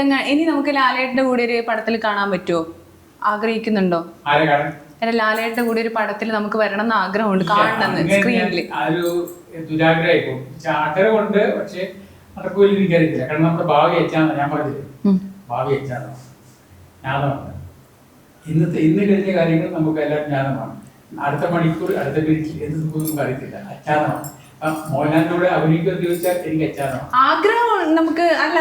ഇനി നമുക്ക് ലാലേട്ടന്റെ കൂടെ ഒരു പടത്തിൽ കാണാൻ പറ്റുമോ? ആഗ്രഹിക്കുന്നുണ്ടോ? അല്ല, ലാലേട്ടന്റെ കൂടെ ഒരു പടത്തിൽ നമുക്ക് വരണം എന്ന് ആഗ്രഹമുണ്ട്, കാണണം സ്ക്രീനിൽ. ആഗ്രഹമുണ്ട്, പക്ഷെ നടക്കൂല എനിക്കറിയില്ല. കാരണം നമ്മുടെ ഭാവി വെച്ചാണ് ഞാൻ പറഞ്ഞത്. ഭാവി വെച്ചാണ് ജ്ഞാനമാണ്. ഇന്ന് കഴിഞ്ഞ കാര്യങ്ങൾ നമുക്ക് എല്ലാവരും ജ്ഞാനമാണ്. അടുത്ത മണിക്കൂർ അടുത്ത മിനിറ്റിൽ എന്ത് നമുക്ക് അറിയത്തില്ല, അജ്ഞാനമാണ്. മോഹൻലാലിനോട് അഭിനയിക്കുമെന്ന് ചോദിച്ചാൽ എനിക്ക് അജ്ഞാനമാണ്. ആഗ്രഹം നമുക്ക് അല്ല,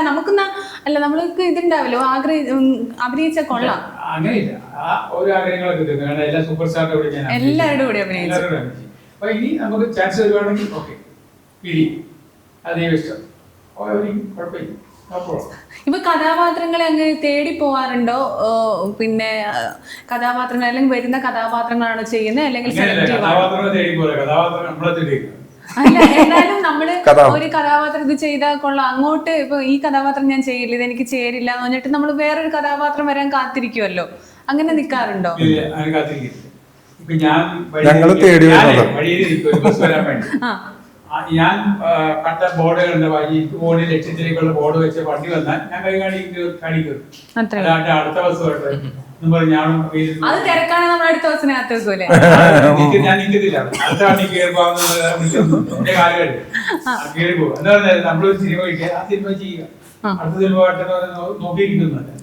നമ്മൾക്ക് ഇതുണ്ടാവല്ലോ, അഭിനയിച്ച കൊള്ളാം. അങ്ങനെയില്ല, ആ ഓരോ ആഗ്രഹങ്ങളൊക്കെ തീർന്നു. കാരണം എല്ലാ സൂപ്പർ സ്റ്റാറിന്റെ കൂടെ ഞാൻ എല്ലാവരുടെ കൂടെ അഭിനയിച്ചു. അപ്പൊ ഇനി നമുക്ക് ചാൻസ് വരുവാണെങ്കിൽ ഓക്കെ, പിടി അതേ ഇഷ്ടം, കുഴപ്പമില്ല. ഇപ്പൊ കഥാപാത്രങ്ങളെ അങ്ങ് തേടി പോവാറുണ്ടോ? പിന്നെ കഥാപാത്രങ്ങൾ അല്ലെങ്കിൽ വരുന്ന കഥാപാത്രങ്ങളാണോ ചെയ്യുന്നത്, അല്ലെങ്കിൽ അല്ല, എന്നാലും നമ്മള് ഒരു കഥാപാത്രം ഇത് ചെയ്താൽ കൊള്ളാം, അങ്ങോട്ട് ഇപ്പൊ ഈ കഥാപാത്രം ഞാൻ ചെയ്യില്ല, ഇതെനിക്ക് ചേരില്ല എന്ന് പറഞ്ഞിട്ട് നമ്മൾ വേറൊരു കഥാപാത്രം വരാൻ കാത്തിരിക്കുമല്ലോ, അങ്ങനെ നിൽക്കാറുണ്ടോ? ഞാൻ കണ്ട ബോർഡുകളുണ്ട്, ബോർഡിൽ ലക്ഷ്യത്തിലേക്കുള്ള ബോർഡ് വെച്ച വണ്ടി വന്നാൽ ഞാൻ കൈ കാണിക്കും. അടുത്ത ബസ് അത് തിരക്കാണ്, നമ്മൾ അടുത്ത ബസ്സിനകത്ത് വെക്കൂലേ? ഞാൻ നിൽക്കത്തില്ല, അടുത്ത വണ്ടി കയറി പോകും. എന്താ നമ്മളൊരു സിനിമ കഴിക്കുക, ആ സിനിമ ചെയ്യുക, അടുത്ത സിനിമ നോക്കിയിരിക്കുന്നുണ്ട്.